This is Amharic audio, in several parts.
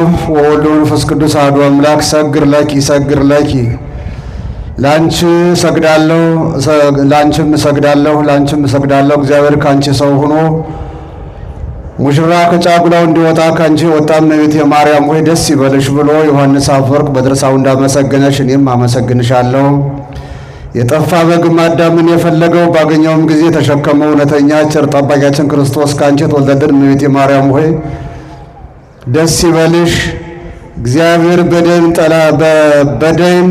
ወወልድ ወመንፈስ ቅዱስ አሐዱ አምላክ ሰግር ለኪ ላንቺ ሰግዳለሁ ላንቺም ሰግዳለሁ እግዚአብሔር ካንቺ ሰው ሆኖ ሙሽራ ከጫጉላው እንዲወጣ ካንቺ ወጣም እመቤቴ ማርያም ሆይ ደስ ይበልሽ ብሎ ዮሐንስ አፈወርቅ በድርሳው እንዳመሰገነሽ እኔም አመሰግንሻለሁ። የጠፋ በግም አዳምን የፈለገው ባገኘውም ጊዜ ተሸከመው እውነተኛ ቸር ጠባቂያችን ክርስቶስ ካንቺ ተወለደን እመቤቴ ማርያም ሆይ ደስ ይበልሽ። እግዚአብሔር በደን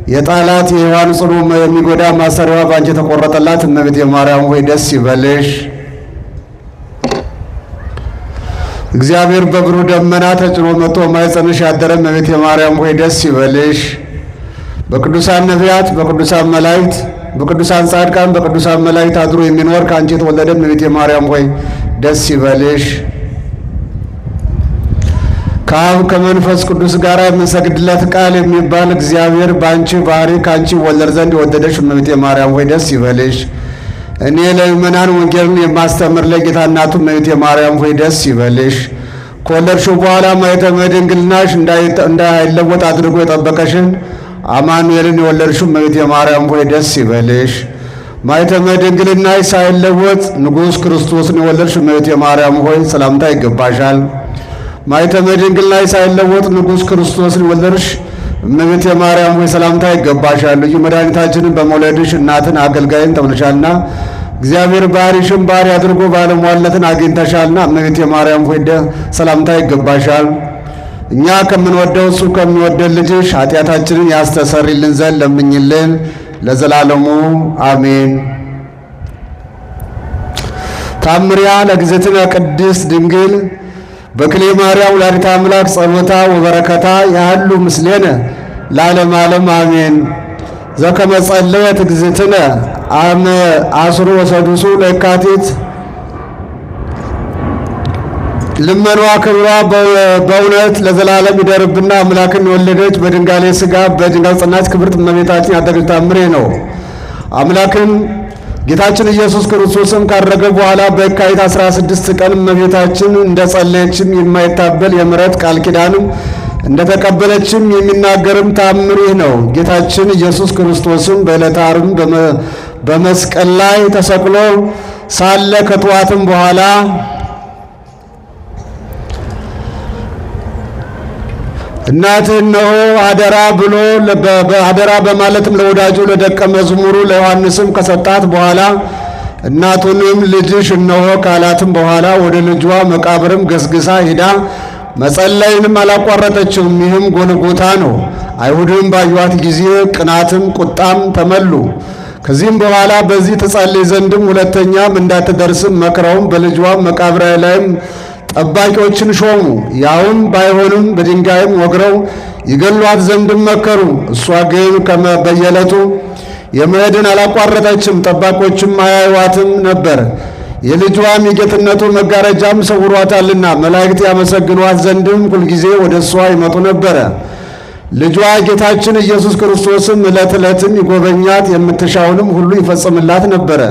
የጣላት የሔዋን ጽኑ የሚጎዳ ማሰሪያዋ ባንቺ ተቆረጠላት እመቤቴ ማርያም ሆይ ደስ ይበልሽ። እግዚአብሔር በብሩህ ደመና ተጭኖ መጥቶ ማኅፀንሽ ያደረ እመቤቴ ማርያም ሆይ ደስ ይበልሽ። በቅዱሳን ነቢያት፣ በቅዱሳን መላእክት፣ በቅዱሳን ጻድቃን፣ በቅዱሳን መላእክት አድሮ የሚኖር ካንቺ የተወለደ እመቤቴ ማርያም ሆይ ደስ ይበልሽ። ከአብ ከመንፈስ ቅዱስ ጋር የምንሰግድለት ቃል የሚባል እግዚአብሔር በአንቺ ባህሪ ካንቺ ወለድ ዘንድ የወደደሽ እመቤቴ ማርያም ሆይ ደስ ይበልሽ። እኔ ለምእመናን ወንጌልን የማስተምር ለጌታ እናቱ እመቤቴ ማርያም ሆይ ደስ ይበልሽ። ከወለድሽው በኋላ ማኅተመ ድንግልናሽ እንዳይለወጥ አድርጎ የጠበቀሽን አማኑኤልን የወለድሽው እመቤቴ ማርያም ሆይ ደስ ይበልሽ። ማኅተመ ድንግልናሽ ሳይለወጥ ንጉሥ ክርስቶስን የወለድሽው እመቤቴ ማርያም ሆይ ሰላምታ ይገባሻል። ማኅተመ ድንግልናሽ ሳይለወጥ ንጉሥ ክርስቶስን የወለድሽ እመቤቴ ማርያም ሆይ ሰላምታ ይገባሻል። ልዩ መድኃኒታችንን በመውለድሽ እናትን አገልጋይን ተብለሻልና እግዚአብሔር ባሕርይሽን ባሕርይ አድርጎ ባለሟልነትን አግኝተሻልና እመቤቴ ማርያም ሆይ ሰላምታ ይገባሻል። እኛ ከምንወደው እሱ ከሚወደን ልጅሽ ኃጢአታችንን ያስተሰርይልን ዘንድ ለምኝልን ለዘላለሙ አሜን። ታምሪያ ለእግዝእትነ ቅድስት ድንግል በክሌ ማርያም ወላዲተ አምላክ ጸሎታ ወበረከታ ያህሉ ምስሌነ ለዓለመ ዓለም አሜን። ዘከመ ጸለየት እግዝእትነ አመ አስሩ ወሰዱሱ ለየካቲት ልመኗ ክብሯ በእውነት ለዘላለም ይደርብና አምላክን የወለደች በድንጋሌ ሥጋ በድንጋል ጸናች ክብርት እመቤታችን ያደረገች ታምሬ ነው። አምላክን ጌታችን ኢየሱስ ክርስቶስም ካረገ በኋላ በየካቲት 16 ቀን እመቤታችን እንደጸለየችም የማይታበል የምሕረት ቃል ኪዳንም እንደተቀበለችም የሚናገርም ታምር ይህ ነው። ጌታችን ኢየሱስ ክርስቶስም በዕለተ ዓርብ በመስቀል ላይ ተሰቅሎ ሳለ ከጠዋትም በኋላ እናትህ እነሆ አደራ ብሎ አደራ በማለትም ለወዳጁ ለደቀ መዝሙሩ ለዮሐንስም ከሰጣት በኋላ እናቱንም ልጅሽ እነሆ ካላትም በኋላ ወደ ልጇ መቃብርም ገስግሳ ሄዳ መጸለይንም አላቋረጠችም። ይህም ጎልጎታ ነው። አይሁድም ባዩዋት ጊዜ ቅናትም ቁጣም ተመሉ። ከዚህም በኋላ በዚህ ትጸልይ ዘንድም ሁለተኛም እንዳትደርስም መክረውም በልጇ መቃብር ላይም ጠባቂዎችን ሾሙ። ያውም ባይሆንም በድንጋይም ወግረው ይገሏት ዘንድም መከሩ። እሷ ግን በየዕለቱ የመሄድን አላቋረጠችም። ጠባቆችም አያዩዋትም ነበር፣ የልጇም የጌትነቱ መጋረጃም ሰውሯታልና። መላእክት ያመሰግኗት ዘንድም ሁልጊዜ ወደ እሷ ይመጡ ነበረ። ልጇ ጌታችን ኢየሱስ ክርስቶስም ዕለት ዕለትም ይጎበኛት የምትሻውንም ሁሉ ይፈጽምላት ነበረ።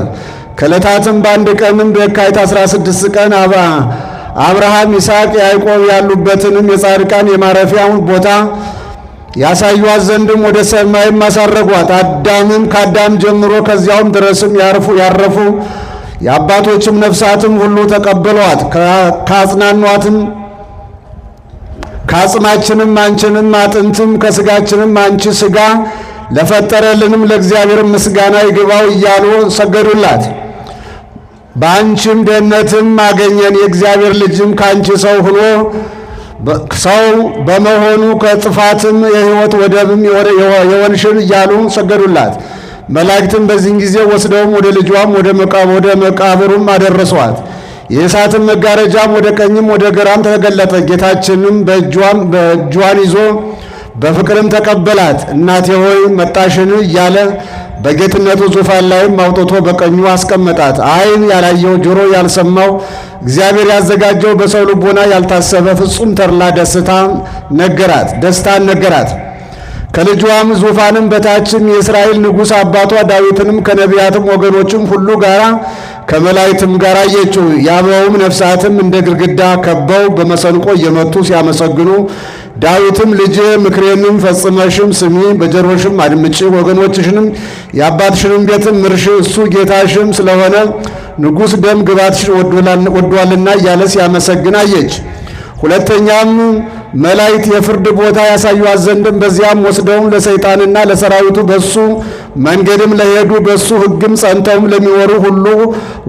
ከዕለታትም በአንድ ቀንም በየካቲት 16 ቀን አብርሃም፣ ይስሐቅ፣ ያዕቆብ ያሉበትንም የጻድቃን የማረፊያውን ቦታ ያሳዩአት ዘንድም ወደ ሰማይም አሳረጓት። አዳምም ከአዳም ጀምሮ ከዚያውም ድረስም ያረፉ የአባቶችም ነፍሳትም ሁሉ ተቀበሏት። ካጽናኗትም ከአጽማችንም አንቺንም አጥንትም ከሥጋችንም አንቺ ሥጋ ለፈጠረልንም ለእግዚአብሔር ምስጋና ይግባው እያሉ ሰገዱላት። በአንቺም ደህንነትም አገኘን፣ የእግዚአብሔር ልጅም ከአንቺ ሰው በመሆኑ ከጥፋትም የሕይወት ወደብም የወንሽን እያሉ ሰገዱላት። መላእክትም በዚህን ጊዜ ወስደውም ወደ ልጇም ወደ መቃብሩም አደረሷት። የእሳትም መጋረጃም ወደ ቀኝም ወደ ግራም ተገለጠ። ጌታችንም በእጇን ይዞ በፍቅርም ተቀበላት። እናቴ ሆይ መጣሽን እያለ በጌትነቱ ዙፋን ላይም አውጥቶ በቀኙ አስቀመጣት። ዓይን ያላየው ጆሮ ያልሰማው እግዚአብሔር ያዘጋጀው በሰው ልቦና ያልታሰበ ፍጹም ተድላ ደስታን ነገራት። ከልጇም ዙፋንም በታችም የእስራኤል ንጉሥ አባቷ ዳዊትንም ከነቢያትም ወገኖችም ሁሉ ጋራ ከመላእክትም ጋር አየችው። የአበባውም ነፍሳትም እንደ ግድግዳ ከበው በመሰንቆ እየመቱ ሲያመሰግኑ ዳዊትም ልጄ ምክሬንም ፈጽመሽም ስሚ፣ በጆሮሽም አድምጪ፣ ወገኖችሽንም የአባትሽንም ቤትም ምርሽ፣ እሱ ጌታሽም ስለሆነ ንጉሥ ደም ግባትሽ ወዷልና እያለ ሲያመሰግን አየች። ሁለተኛም መላእክት የፍርድ ቦታ ያሳዩአት ዘንድም በዚያም ወስደውም ለሰይጣንና ለሰራዊቱ በሱ መንገድም ለሄዱ በሱ ሕግም ጸንተውም ለሚወሩ ሁሉ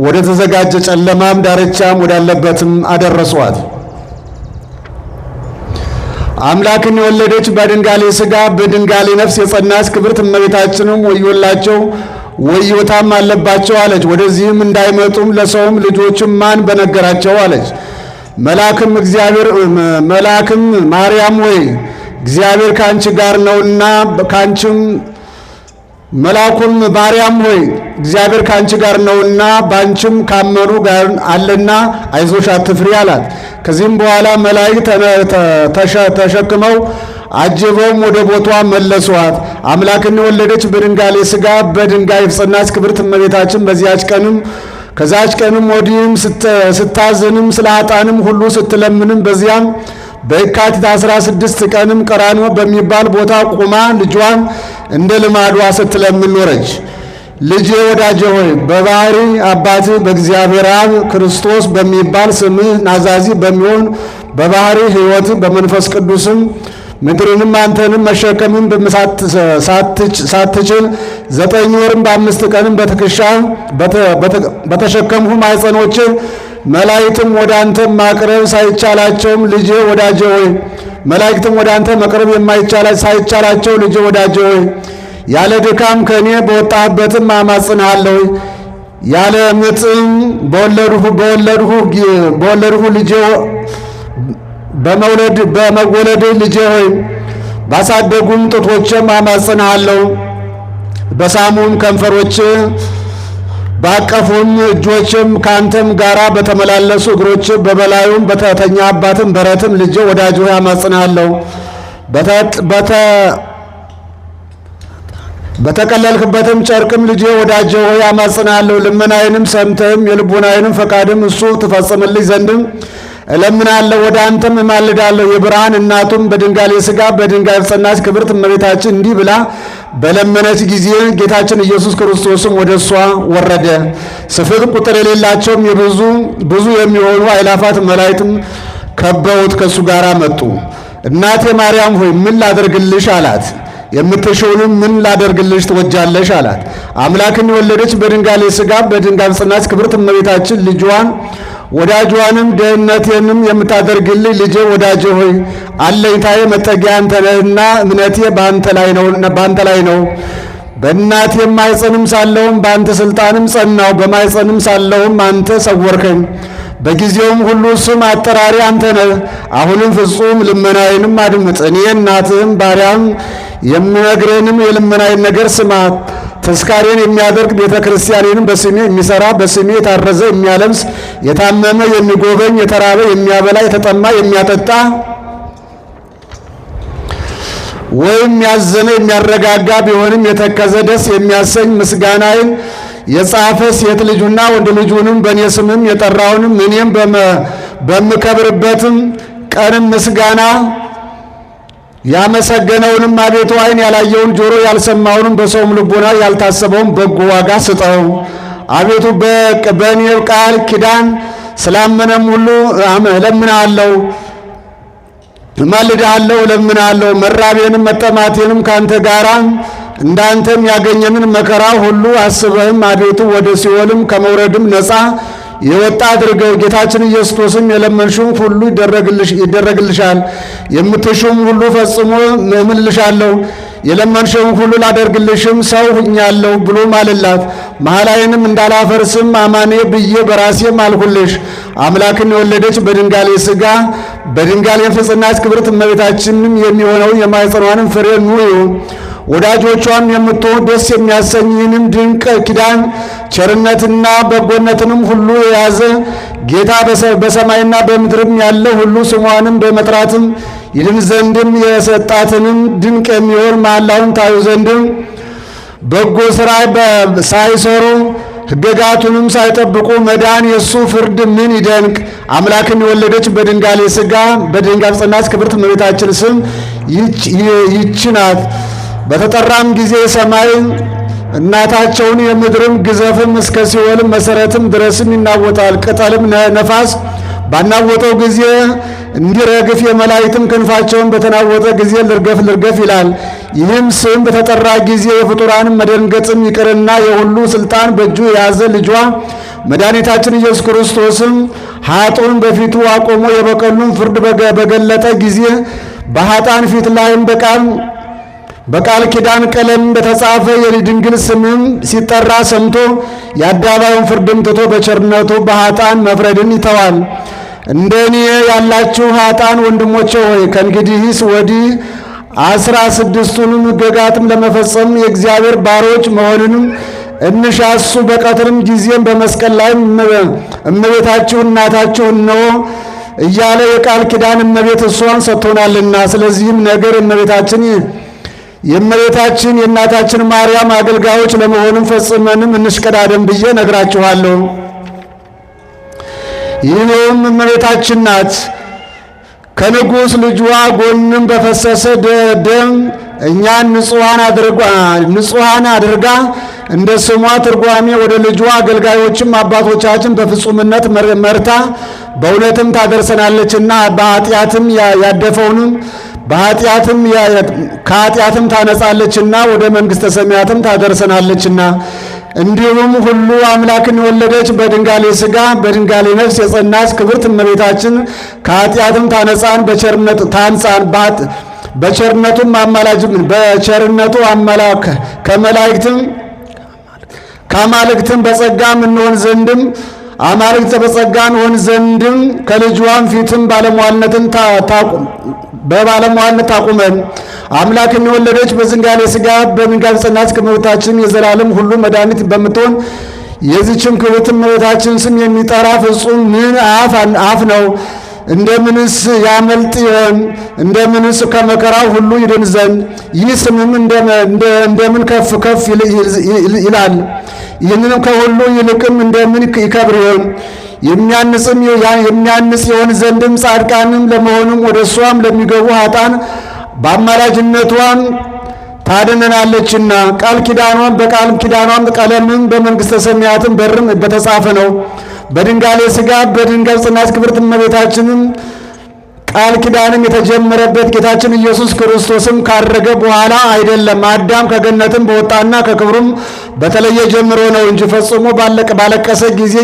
ወደ ተዘጋጀ ጨለማም ዳርቻም ወዳለበትም አደረሷት። አምላክን የወለደች በድንጋሌ ሥጋ በድንጋሌ ነፍስ የጸናች ክብርት እመቤታችንም ወዮላቸው ወዮታም አለባቸው አለች። ወደዚህም እንዳይመጡም ለሰውም ልጆችም ማን በነገራቸው አለች። መልአክም ማርያም ሆይ እግዚአብሔር ካንቺ ጋር ነውና ካንቺም መልአኩም ማርያም ሆይ እግዚአብሔር ካንቺ ጋር ነውና ባንቺም ካመኑ ጋር አለና አይዞሽ አትፍሪ አላት። ከዚህም በኋላ መላእክት ተሸክመው አጅበውም ወደ ቦቷ መለሷት። አምላክን የወለደች በድንጋሌ ሥጋ በድንጋይ የጸናች ክብርት እመቤታችን ከዛች ቀንም ወዲህም ስታዝንም ስለ ኃጥአንም ሁሉ ስትለምንም በዚያም በየካቲት 16 ቀንም ቀራንዮ በሚባል ቦታ ቁማ ልጇን እንደ ልማዷ ስትለምን ኖረች። ልጄ ወዳጄ ሆይ በባሕሪ አባትህ በእግዚአብሔር አብ ክርስቶስ በሚባል ስምህ ናዛዚ በሚሆን በባሕሪ ሕይወት በመንፈስ ቅዱስም ምድርንም አንተንም መሸከምን ሳትችል 9 ወርም በ5 ቀንም በትከሻ በተሸከምሁ ማኅፀኖች መላእክትም ወደ አንተ ማቅረብ ሳይቻላቸውም ልጄ ወዳጄ ሆይ መላእክትም ወደ አንተ መቅረብ ሳይቻላቸው ልጄ ወዳጄ ሆይ ያለ ድካም ከእኔ በወጣህበትም አማጽንሃለሁ። ያለ ምጥም በወለድሁ ልጄ በመወለድ ልጄ ሆይ ባሳደጉም ጡቶችም አማጽንሃለሁ። በሳሙም ከንፈሮች ባቀፉም እጆችም ካንተም ጋራ በተመላለሱ እግሮች በበላዩም በተተኛባትም በረትም ልጄ ወዳጅ ሆይ አማጽንሃለሁ። በተቀለልክበትም ጨርቅም ልጄ ወዳጅ ሆይ አማጽንሃለሁ። ልመናዬንም ሰምተህም የልቡናዬንም ፈቃድም እሱ ትፈጽምልኝ ዘንድም እለምናለሁ፣ ወደ አንተም እማልዳለሁ። የብርሃን እናቱም በድንጋሌ ሥጋ በድንጋይ የጸናች ክብርት እመቤታችን እንዲህ ብላ በለመነች ጊዜ ጌታችን ኢየሱስ ክርስቶስም ወደ እሷ ወረደ። ስፍር ቁጥር የሌላቸውም ብዙ የሚሆኑ አእላፋት መላእክትም ከበውት ከእሱ ጋር መጡ። እናቴ ማርያም ሆይ ምን ላደርግልሽ አላት። የምትሽውንም ምን ላደርግልሽ ትወጃለሽ አላት። አምላክን የወለደች በድንጋሌ ሥጋ በድንጋይ የጸናች ክብርት እመቤታችን ልጇን ወዳጇንም ደህንነቴንም የምታደርግልኝ ልጄ ወዳጄ ሆይ አለኝታዬ መጠጊያ አንተ ነህና እምነቴ በአንተ ላይ ነው። በእናቴም ማኅፀንም ሳለሁም በአንተ ሥልጣንም ጸናሁ። በማኅፀንም ሳለሁም አንተ ሰወርከኝ። በጊዜውም ሁሉ ስም አጠራሪ አንተ ነህ። አሁንም ፍጹም ልመናዬንም አድምጥ። እኔ እናትህም ባሪያም የምነግርህንም የልመናዬን ነገር ስማ። ተስካሬን የሚያደርግ ቤተ ክርስቲያኔንም በስሜ የሚሰራ በስሜ የታረዘ የሚያለብስ የታመመ የሚጎበኝ የተራበ የሚያበላ የተጠማ የሚያጠጣ ወይም ያዘነ የሚያረጋጋ ቢሆንም የተከዘ ደስ የሚያሰኝ ምስጋናዬን የጻፈ ሴት ልጁና ወንድ ልጁንም በእኔ ስምም የጠራውንም እኔም በምከብርበትም ቀንም ምስጋና ያመሰገነውንም አቤቱ ዓይን ያላየውን ጆሮ ያልሰማውንም በሰውም ልቦና ያልታሰበውን በጎ ዋጋ ስጠው። አቤቱ በእኔ ቃል ኪዳን ስላመነም ሁሉ እለምንሃለሁ፣ እማልድሃለሁ፣ እለምንሃለሁ። መራቤንም መጠማቴንም ካንተ ጋራ እንዳንተም ያገኘንን መከራ ሁሉ አስበህም አቤቱ ወደ ሲኦልም ከመውረድም ነፃ የወጣ አድርገው። ጌታችን ኢየሱስ ክርስቶስም የለመንሽውን ሁሉ ይደረግልሻል፣ የምትሹም ሁሉ ፈጽሞ እምልልሻለሁ፣ የለመንሽውን ሁሉ ላደርግልሽም ሰው ሁኛለሁ ብሎ ማለላት። መሐላዬንም እንዳላፈርስም አማኔ ብዬ በራሴ ማልሁልሽ። አምላክን የወለደች በድንጋሌ ሥጋ በድንጋሌ የጸናች ክብርት እመቤታችንም የሚሆነውን የማኅፀኗንም ፍሬ ኑዩ። ወዳጆቿም የምትሆን ደስ የሚያሰኝ ይህንም ድንቅ ኪዳን ቸርነትና በጎነትንም ሁሉ የያዘ ጌታ በሰማይና በምድርም ያለ ሁሉ ስሟንም በመጥራትም ይድን ዘንድም የሰጣትንም ድንቅ የሚሆን መሐላውን ታዩ ዘንድም በጎ ሥራ ሳይሰሩ ሕግጋቱንም ሳይጠብቁ መዳን የእሱ ፍርድ ምን ይደንቅ! አምላክን የወለደች በድንጋሌ ሥጋ በድንጋል ጸናች ክብርት እመቤታችን ስም ይህች ናት። በተጠራም ጊዜ ሰማይ እናታቸውን የምድርም ግዘፍም እስከ ሲኦልም መሰረትም ድረስም ይናወጣል። ቅጠልም ነፋስ ባናወጠው ጊዜ እንዲረግፍ የመላእክትም ክንፋቸውን በተናወጠ ጊዜ ልርገፍ ልርገፍ ይላል። ይህም ስም በተጠራ ጊዜ የፍጡራንም መደንገጥም ይቅርና የሁሉ ስልጣን በእጁ የያዘ ልጇ መድኃኒታችን ኢየሱስ ክርስቶስም ኃጥኡን በፊቱ አቆሞ የበቀሉን ፍርድ በገለጠ ጊዜ በኃጥአን ፊት ላይም በቃል ኪዳን ቀለም በተጻፈ የድንግል ስምም ሲጠራ ሰምቶ የአደባባዩን ፍርድም ትቶ በቸርነቱ በኃጥአን መፍረድን ይተዋል። እንደ እኔ ያላችሁ ኃጥአን ወንድሞቼ ሆይ ከእንግዲህስ ወዲህ 16ቱንም ሕግጋትም ለመፈጸም የእግዚአብሔር ባሮች መሆንንም እንሻ። እሱ በቀትርም ጊዜም በመስቀል ላይ እመቤታችሁ እናታችሁ ነው እያለ የቃል ኪዳን እመቤት እሷን ሰጥቶናልና፣ ስለዚህም ነገር የእመቤታችን የእናታችን ማርያም አገልጋዮች ለመሆንም ፈጽመንም እንሽቀዳደም ብዬ ነግራችኋለሁ። ይህም እመቤታችን ናት። ከንጉሥ ልጇ ጎንም በፈሰሰ ደም እኛን ንጹሐን አድርጋ እንደ ስሟ ትርጓሜ ወደ ልጇ አገልጋዮችም አባቶቻችን በፍጹምነት መርታ በእውነትም ታደርሰናለችና በኃጢአትም ያደፈውንም ከኃጢአትም ታነጻለችና ወደ መንግሥተ ሰማያትም ታደርሰናለችና። እንዲሁም ሁሉ አምላክን የወለደች በድንጋሌ ሥጋ በድንጋሌ ነፍስ የጸናች ክብርት እመቤታችን ከኃጢአትም ታነጻን በቸርነቱም ከአማልክትም በጸጋም እንሆን ዘንድም አማልክት በጸጋን ሆን ዘንድም ከልጇም ፊትም በባለሟልነት ታቁመን። አምላክን የወለደች በድንጋሌ ሥጋ በድንጋሌ ጸናች እመቤታችን የዘላለም ሁሉ መድኃኒት በምትሆን የዚችም ክብርት እመቤታችን ስም የሚጠራ ፍጹም ምን አፍ ነው? እንደምንስ ያመልጥ ይሆን? እንደምንስ ከመከራው ሁሉ ይድን ዘንድ? ይህ ስምም እንደምን ከፍ ከፍ ይላል? ይህንንም ከሁሉ ይልቅም እንደምን ይከብር ይሆን? የሚያንጽ ይሆን ዘንድም ጻድቃንም ለመሆኑም ወደ እሷም ለሚገቡ ኃጥአን በአማላጅነቷም ታድነናለችና በቃል ኪዳኗም ቀለምም በመንግሥተ ሰማያትም በርም በተጻፈ ነው። በድንጋሌ ሥጋ በድንጋል ጸናች ክብርት እመቤታችንም ቃል ኪዳንም የተጀመረበት ጌታችን ኢየሱስ ክርስቶስም ካረገ በኋላ አይደለም፣ አዳም ከገነትም በወጣና ከክብሩም በተለየ ጀምሮ ነው እንጂ ፈጽሞ ባለቀሰ ጊዜ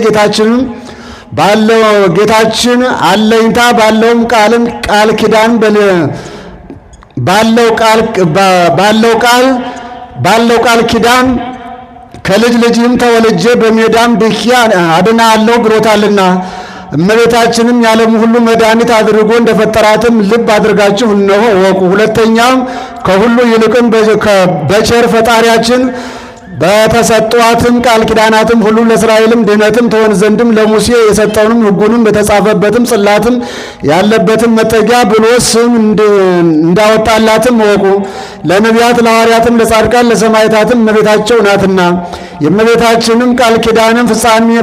ጌታችን አለኝታ ባለውም ቃል ኪዳን ባለው ቃል ኪዳን ከልጅ ልጅም ተወልጄ በሜዳም ድኪያ አድናለሁ ብሎታልና። እመቤታችንም የዓለም ሁሉ መድኃኒት አድርጎ እንደፈጠራትም ልብ አድርጋችሁ እነሆ እወቁ። ሁለተኛም ከሁሉ ይልቅም በቸር ፈጣሪያችን በተሰጧትም ቃል ኪዳናትም ሁሉ ለእስራኤልም ድኅነትም ትሆን ዘንድም ለሙሴ የሰጠውንም ሕጉንም በተጻፈበትም ጽላትም ያለበትም መጠጊያ ብሎ ስም እንዳወጣላትም እወቁ። ለነቢያት ለሐዋርያትም ለጻድቃን ለሰማዕታትም እመቤታቸው ናትና የእመቤታችንም ቃል ኪዳንም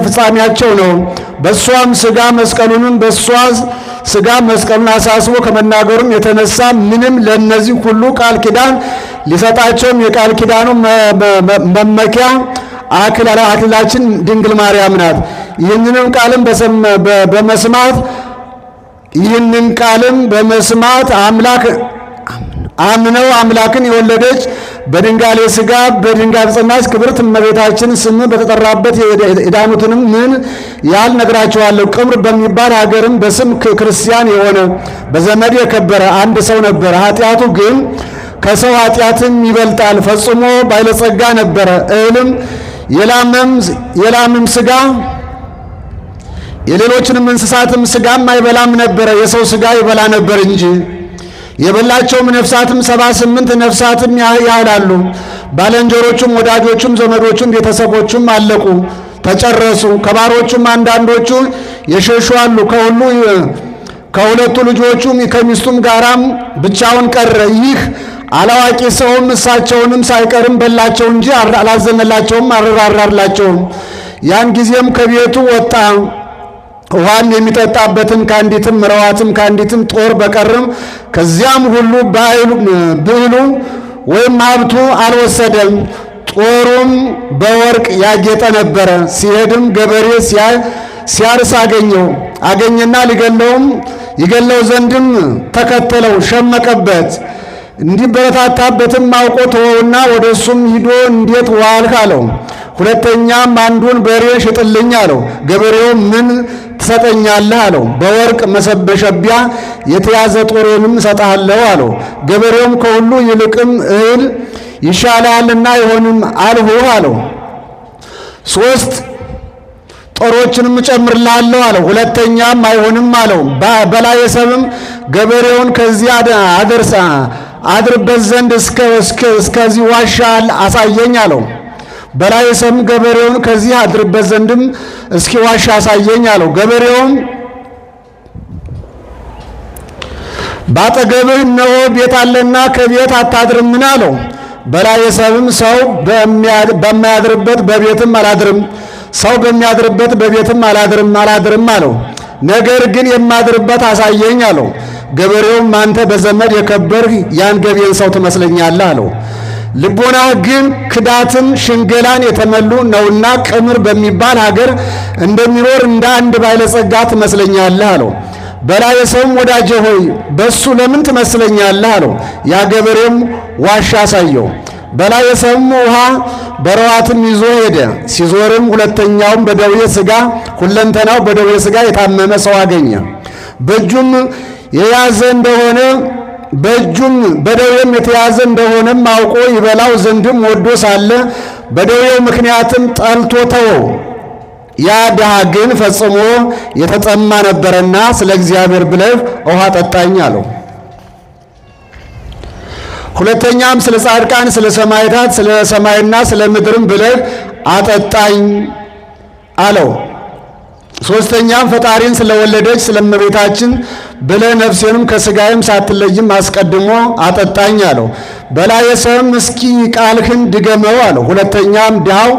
ፍጻሜያቸው ነው። በእሷም ሥጋ መስቀሉን አሳስቦ ከመናገሩም የተነሳ ምንም ለእነዚህ ሁሉ ቃል ኪዳን ሊሰጣቸውም የቃል ኪዳኑ መመኪያ አክሊላችን ድንግል ማርያም ናት። ይህንን ቃልም በመስማት አምነው አምላክን የወለደች በድንጋሌ ሥጋ በድንጋሌ ጸናች ክብርት እመቤታችን ስም በተጠራበት የዳኑትንም ምን ያህል ነግራችኋለሁ። ቅምር በሚባል ሀገርም በስም ክርስቲያን የሆነ በዘመድ የከበረ አንድ ሰው ነበረ። ኃጢአቱ ግን ከሰው ኃጢአትም ይበልጣል። ፈጽሞ ባለጸጋ ነበረ። እህልም የላምም ሥጋ የሌሎችንም እንስሳትም ሥጋም አይበላም ነበረ። የሰው ሥጋ ይበላ ነበር እንጂ። የበላቸውም ነፍሳትም 78 ነፍሳትም ያህላሉ። ባልንጀሮቹም ወዳጆቹም ዘመዶቹም ቤተሰቦቹም አለቁ፣ ተጨረሱ። ከባሮቹም አንዳንዶቹ የሸሹ አሉ። ከሁለቱ ልጆቹም ከሚስቱም ጋራም ብቻውን ቀረ። ይህ አላዋቂ ሰውም እሳቸውንም ሳይቀርም በላቸው እንጂ አላዘነላቸውም፣ አልራራላቸውም። ያን ጊዜም ከቤቱ ወጣ። ውሃም የሚጠጣበትን ከአንዲትም ምረዋትም ከአንዲትም ጦር በቀርም ከዚያም ሁሉ ብዕሉ ወይም ሀብቱ አልወሰደም። ጦሩም በወርቅ ያጌጠ ነበረ። ሲሄድም ገበሬ ሲያርስ አገኘና ይገለው ዘንድም ተከተለው፣ ሸመቀበት። እንዲበረታታበትም አውቆ ተወውና ወደ እሱም ሂዶ እንዴት ዋልህ አለው። ሁለተኛም አንዱን በሬ ሽጥልኝ አለው። ገበሬው ምን ትሰጠኛለህ አለው። በወርቅ መሰበሸቢያ የተያዘ ጦሬንም እሰጥሃለሁ አለው። ገበሬውም ከሁሉ ይልቅም እህል ይሻላልና አይሆንም አልሁህ አለው። 3 ጦሮችንም እጨምርልሃለሁ አለው። ሁለተኛም አይሆንም አለው። በላይ ሰብም ገበሬውን ከዚህ አድርበት ዘንድ እስከዚህ ዋሻ አሳየኝ አለው። በላይ ሰብም ገበሬውን ከዚህ አድርበት ዘንድም እስኪ ዋሻ አሳየኝ አለው። ገበሬውም ባጠገብህ እነሆ ቤት አለና ከቤት አታድርምን አለው። በላይ ሰብም ሰው በማያድርበት በቤትም አላድርም፣ ሰው በሚያድርበት በቤትም አላድርም አለው። ነገር ግን የማድርበት አሳየኝ አለው። ገበሬውም አንተ በዘመድ የከበርህ ያን ገቤን ሰው ትመስለኛለህ አለው። ልቦናህ ግን ክዳትን ሽንገላን የተመሉ ነውና ቅምር በሚባል ሀገር እንደሚኖር እንደ አንድ ባለጸጋ ትመስለኛለህ አለው። በላይ ሰውም ወዳጄ ሆይ በሱ ለምን ትመስለኛለህ አለው። ያ ገበሬም ዋሻ አሳየው። በላይ ሰውም ውሃ በረዋትም ይዞ ሄደ። ሲዞርም ሁለተኛውም በደዌ ሥጋ ሁለንተናው በደዌ ሥጋ የታመመ ሰው አገኘ። በእጁም በደዌም የተያዘ እንደሆነም አውቆ ይበላው ዘንድም ወዶ ሳለ በደዌው ምክንያትም ጠልቶ ተወው። ያ ድሃ ግን ፈጽሞ የተጠማ ነበረና ስለ እግዚአብሔር ብለህ ውሃ ጠጣኝ አለው። ሁለተኛም ስለ ጻድቃን፣ ስለ ሰማዕታት፣ ስለ ሰማይና ስለ ምድርም ብለህ አጠጣኝ አለው። ሶስተኛም ፈጣሪን ስለወለደች ስለእመቤታችን ብለህ ነፍሴንም ከሥጋዬም ሳትለይም አስቀድሞ አጠጣኝ አለው። በላይ ሰውም እስኪ ቃልህን ድገመው አለው። ሁለተኛም ድሃው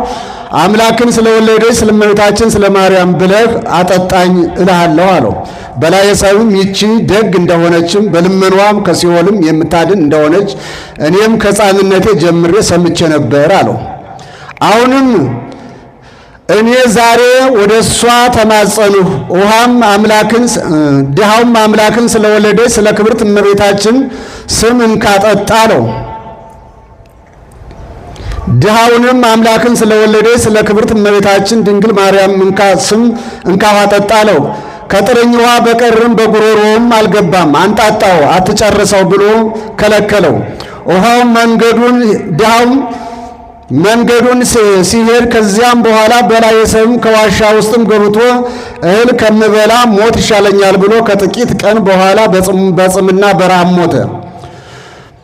አምላክን ስለወለደች ስለእመቤታችን ስለ ማርያም ብለህ አጠጣኝ እልሃለሁ አለው። በላይ ሰውም ይቺ ደግ እንደሆነችም በልመኗም ከሲኦልም የምታድን እንደሆነች እኔም ከሕፃንነቴ ጀምሬ ሰምቼ ነበር አለው። አሁንም እኔ ዛሬ ወደ እሷ ተማጸንሁ። ድሃውም አምላክን ስለወለደች ስለ ክብርት እመቤታችን ስም እንካ ጠጣ አለው። ድሃውንም አምላክን ስለወለደች ስለ ክብርት እመቤታችን ድንግል ማርያም ስም እንካ ጠጣ አለው። ከጥርኝ ውሃ በቀርም በጉሮሮውም አልገባም። አንጣጣው አትጨርሰው ብሎ ከለከለው። ውሃውም ድሃውም መንገዱን ሲሄድ ከዚያም በኋላ በላይ ሰብም ከዋሻ ውስጥም ገብቶ እህል ከምበላ ሞት ይሻለኛል ብሎ ከጥቂት ቀን በኋላ በጽምና በረሃብ ሞተ።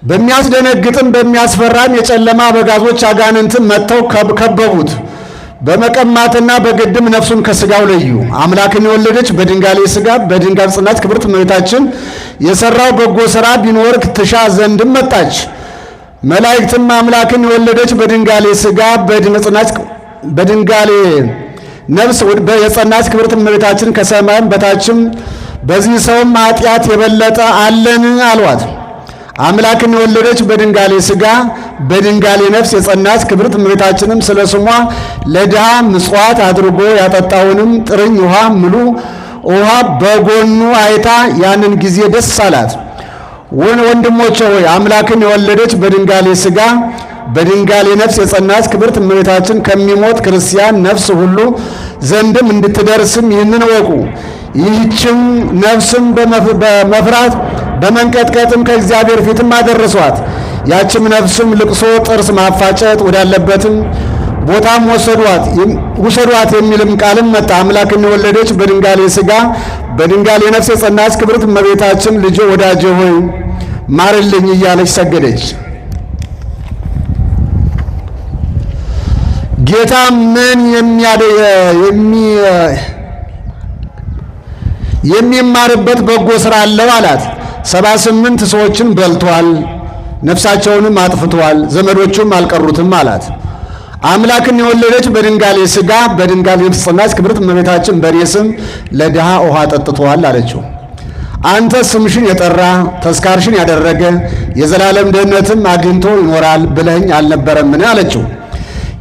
በሚያስደነግጥም በሚያስፈራም የጨለማ አበጋዞች አጋንንትም መጥተው ከበቡት። በመቀማትና በግድም ነፍሱን ከሥጋው ለዩ። አምላክን የወለደች በድንጋሌ ሥጋ በድንጋል ጽናት ክብርት እመቤታችን የሠራው በጎ ሥራ ቢኖር ትሻ ዘንድም መጣች። መላእክትም አምላክን የወለደች በድንጋሌ ሥጋ በድንጋሌ ነፍስ የጸናች ክብርት እመቤታችን ከሰማይም በታችም በዚህ ሰውም ኃጢአት የበለጠ አለን አሏት። አምላክን የወለደች በድንጋሌ ሥጋ በድንጋሌ ነፍስ የጸናች ክብርት እመቤታችንም ስለ ስሟ ለድሃ ምጽዋት አድርጎ ያጠጣውንም ጥርኝ ውሃ ምሉ ውሃ በጎኑ አይታ ያንን ጊዜ ደስ አላት። ወንድሞቼ ሆይ አምላክን የወለደች በድንጋሌ ሥጋ በድንጋሌ ነፍስ የጸናች ክብርት እመቤታችን ከሚሞት ክርስቲያን ነፍስ ሁሉ ዘንድም እንድትደርስም ይህንን ወቁ። ይህችም ነፍስም በመፍራት በመንቀጥቀጥም ከእግዚአብሔር ፊትም አደረሷት። ያችም ነፍስም ልቅሶ ጥርስ ማፋጨት ወዳለበትም ቦታም ውሰዷት የሚልም ቃልም መጣ። አምላክን የወለደች በድንጋሌ ሥጋ በድንጋሌ ነፍስ የጸናች ክብርት እመቤታችን ልጄ ወዳጄ ሆይ ማርልኝ እያለች ሰገደች። ጌታ ምን የሚማርበት በጎ ስራ አለው አላት። 78 ሰዎችን በልቷል፣ ነፍሳቸውንም አጥፍቷል፣ ዘመዶቹም አልቀሩትም አላት። አምላክን የወለደች በድንጋሌ ሥጋ በድንጋሌ ነፍስ ጸናች ክብርት እመቤታችን በእኔ ስም ለድሃ ውሃ ጠጥቷል አለችው። አንተ ስምሽን የጠራ ተስካርሽን ያደረገ የዘላለም ደህንነትም አግኝቶ ይኖራል ብለኸኝ አልነበረምን አለችው።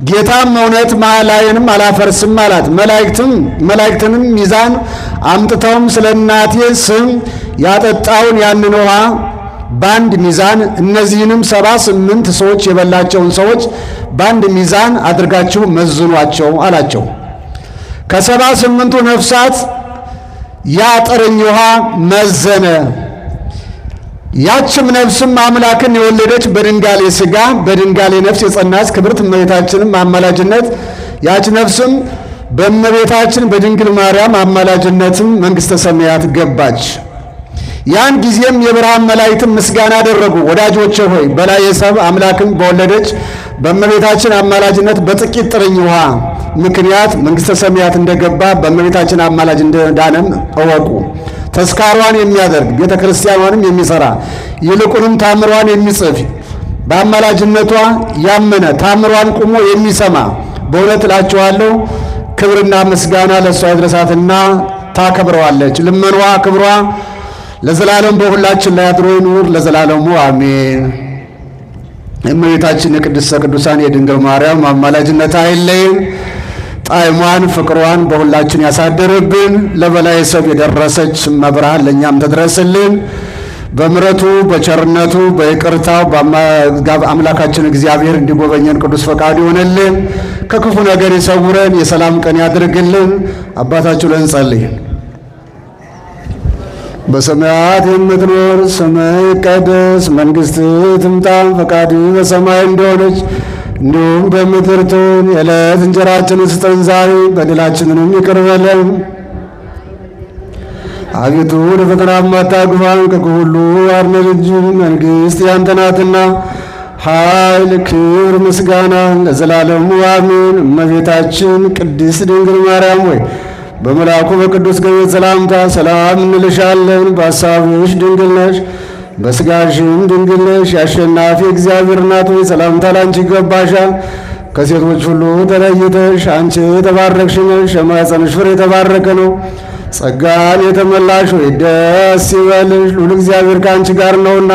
ጌታም እውነት መሐላዬንም አላፈርስም አላት። መላእክትንም ሚዛን አምጥተውም ስለ እናቴ ስም ያጠጣውን ያንን ውሃ በአንድ ሚዛን እነዚህንም 78 ሰዎች የበላቸውን ሰዎች በአንድ ሚዛን አድርጋችሁ መዝኗቸው አላቸው። ከ78ቱ ነፍሳት ያ ጥርኝ ውሃ መዘነ። ያችም ነፍስም አምላክን የወለደች በድንጋሌ ሥጋ በድንጋሌ ነፍስ የጸናች ክብርት እመቤታችንም አማላጅነት ያች ነፍስም በእመቤታችን በድንግል ማርያም አማላጅነትም መንግሥተ ሰማያት ገባች። ያን ጊዜም የብርሃን መላእክትም ምስጋና አደረጉ። ወዳጆቼ ሆይ በላይ የሰብ አምላክን በወለደች በእመቤታችን አማላጅነት በጥቂት ጥርኝ ውሃ ምክንያት መንግሥተ ሰማያት እንደገባ በእመቤታችን አማላጅ እንደዳነም እወቁ። ተስካሯን የሚያደርግ ቤተ ክርስቲያኗንም የሚሰራ ይልቁንም ታምሯን የሚጽፍ በአማላጅነቷ ያመነ ታምሯን ቁሞ የሚሰማ በእውነት እላችኋለሁ ክብርና ምስጋና ለእሷ ይድረሳትና ታከብረዋለች። ልመኗ ክብሯ ለዘላለም በሁላችን ላይ አድሮ ይኑር ለዘላለሙ አሜን። እመቤታችን የቅድስተ ቅዱሳን የድንግል ማርያም አማላጅነት አይለይን። ጣዕሟን ፍቅሯን በሁላችን ያሳደርብን። ለበላይ ሰብ የደረሰች መብርሃን ለእኛም ትድረስልን። በምሕረቱ በቸርነቱ በይቅርታው አምላካችን እግዚአብሔር እንዲጎበኘን ቅዱስ ፈቃዱ ይሆንልን። ከክፉ ነገር ይሰውረን፣ የሰላም ቀን ያድርግልን። አባታችሁ ለእንጸልይ። በሰማያት የምትኖር ስምህ ይቀደስ፣ መንግሥትህ ትምጣ፣ ፈቃድህ በሰማይ እንደሆነች እንዲሁም በምድር ትሁን። የዕለት እንጀራችንን ስጠን ዛሬ፣ በደላችንንም ይቅር በለን አቤቱ፣ ወደ ፈተና አታግባን፣ ከክፉ ሁሉ አድነን እንጂ መንግሥት ያንተ ናትና ኃይል፣ ክብር፣ ምስጋና ለዘላለሙ አሜን። እመቤታችን ቅድስት ድንግል ማርያም ሆይ በመልአኩ በቅዱስ ገብርኤል ሰላምታ ሰላም እንልሻለን። በሐሳብሽ ድንግል ነሽ፣ በሥጋሽም ድንግል ነሽ። የአሸናፊ እግዚአብሔር እናት ሆይ ሰላምታ ላንቺ ይገባሻል። ከሴቶች ሁሉ ተለይተሽ አንቺ የተባረክሽ ነሽ፣ የማኅፀንሽ ፍሬ የተባረከ ነው። ጸጋን የተመላሽ ሆይ ደስ ይበልሽ፣ ልዑል እግዚአብሔር ከአንቺ ጋር ነውና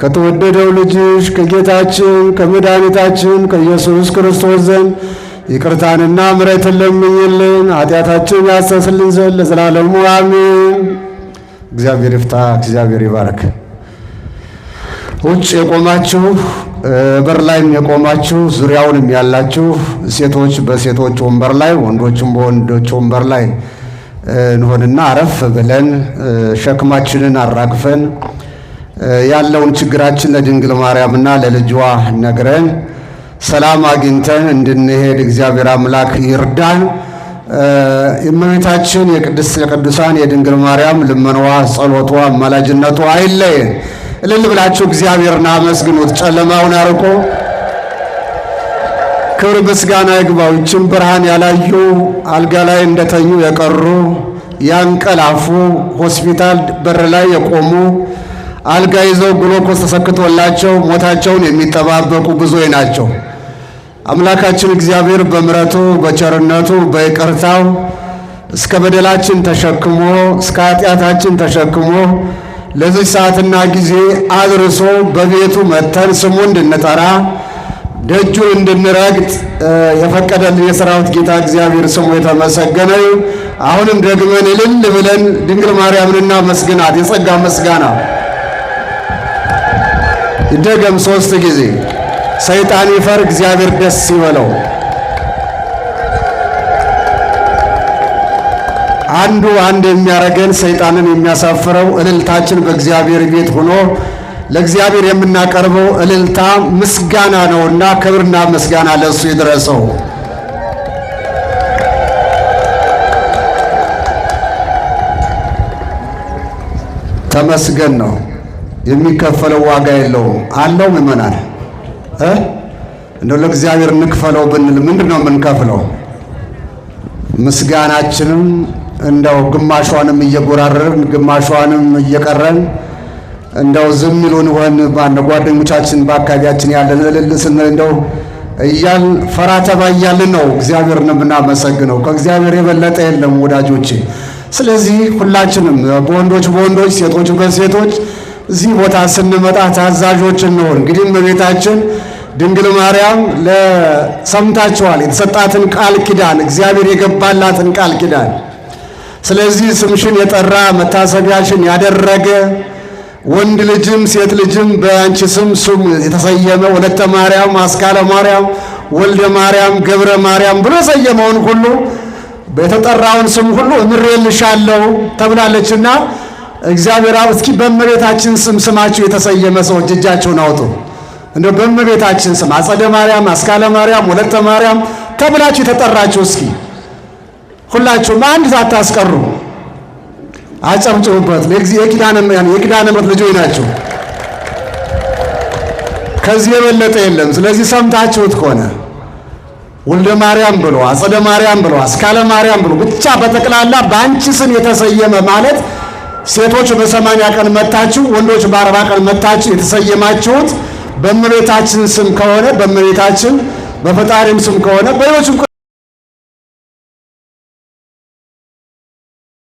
ከተወደደው ልጅሽ ከጌታችን ከመድኃኒታችን ከኢየሱስ ክርስቶስ ዘንድ ይቅርታንና ምሕረትን ለምኝልን ኃጢአታችን ያስተሰርይልን ዘንድ ለዘላለሙ አሜን። እግዚአብሔር ይፍታ። እግዚአብሔር ይባርክ። ውጭ የቆማችሁ በር ላይም የቆማችሁ ዙሪያውንም ያላችሁ ሴቶች በሴቶች ወንበር ላይ ወንዶችም በወንዶች ወንበር ላይ እንሆንና አረፍ ብለን ሸክማችንን አራግፈን ያለውን ችግራችን ለድንግል ማርያምና ለልጇ ነግረን ሰላም አግኝተን እንድንሄድ እግዚአብሔር አምላክ ይርዳን። እመቤታችን የቅድስት ቅዱሳን የድንግል ማርያም ልመናዋ፣ ጸሎቷ፣ አማላጅነቷ አይለየን። እልል ብላችሁ እግዚአብሔርን አመስግኑት። ጨለማውን አርቆ ክብር ምስጋና ይግባው። ይህችን ብርሃን ያላዩ አልጋ ላይ እንደተኙ የቀሩ ያንቀላፉ ሆስፒታል በር ላይ የቆሙ አልጋ ይዘው ግሉኮስ ተሰክቶላቸው ሞታቸውን የሚጠባበቁ ብዙዎች ናቸው። አምላካችን እግዚአብሔር በምሕረቱ በቸርነቱ በይቅርታው እስከ በደላችን ተሸክሞ እስከ ኃጢአታችን ተሸክሞ ለዚህ ሰዓትና ጊዜ አድርሶ በቤቱ መተን ስሙ እንድንጠራ ደጁን እንድንረግጥ የፈቀደልን የሠራዊት ጌታ እግዚአብሔር ስሙ የተመሰገነ ይሁን። አሁንም ደግመን እልል ብለን ድንግል ማርያምን እናመስግናት። የጸጋ ምስጋና ይደገም 3 ጊዜ። ሰይጣን ይፈር፣ እግዚአብሔር ደስ ይበለው። አንድ የሚያረገን ሰይጣንን የሚያሳፍረው እልልታችን በእግዚአብሔር ቤት ሆኖ ለእግዚአብሔር የምናቀርበው እልልታ ምስጋና ነውና ክብርና ምስጋና ለእሱ ይድረሰው። ተመስገን ነው። የሚከፈለው ዋጋ የለውም አለው። ምእመናን እንደው ለእግዚአብሔር እንክፈለው ብንል ምንድነው የምንከፍለው? ምስጋናችንም እንደው ግማሿንም እየጎራረርን ግማሿንም እየቀረን እንደው ዝም ይሉን ሆን ጓደኞቻችን በአካባቢያችን ያለን እልል ስንል እንደው እያል ፈራተባ እያልን ነው እግዚአብሔርን የምናመሰግነው። ከእግዚአብሔር የበለጠ የለም ወዳጆቼ። ስለዚህ ሁላችንም በወንዶች ሴቶች በሴቶች እዚህ ቦታ ስንመጣ ታዛዦች እንሆን። እንግዲህ እመቤታችን ድንግል ማርያም ለሰምታችኋል የተሰጣትን ቃል ኪዳን እግዚአብሔር የገባላትን ቃል ኪዳን። ስለዚህ ስምሽን የጠራ መታሰቢያሽን ያደረገ ወንድ ልጅም ሴት ልጅም በአንቺ ስም የተሰየመ ወለተ ማርያም፣ አስካለ ማርያም፣ ወልደ ማርያም፣ ገብረ ማርያም ብሎ ሰየመውን ሁሉ በተጠራውን ስም ሁሉ እምሬልሻለሁ ተብላለችና እግዚአብሔር እስኪ በእመቤታችን ስም ስማችሁ የተሰየመ ሰዎች እጃቸውን አውጡ። እንደው በእመቤታችን ስም አጸደ ማርያም፣ አስካለ ማርያም፣ ወለተ ማርያም ተብላችሁ የተጠራችሁ እስኪ ሁላችሁም አንድ ሳታስቀሩ አጨብጭቡበት። የኪዳነ ምሕረት ልጆች ናቸው። ከዚህ የበለጠ የለም። ስለዚህ ሰምታችሁት ከሆነ ወልደ ማርያም ብሎ አጸደ ማርያም ብሎ አስካለ ማርያም ብሎ ብቻ በጠቅላላ በአንቺ ስም የተሰየመ ማለት ሴቶች በ80 ቀን መታችሁ፣ ወንዶች በ40 ቀን መታችሁ የተሰየማችሁት በእመቤታችን ስም ከሆነ በእመቤታችን በፈጣሪም ስም ከሆነ በሌሎችም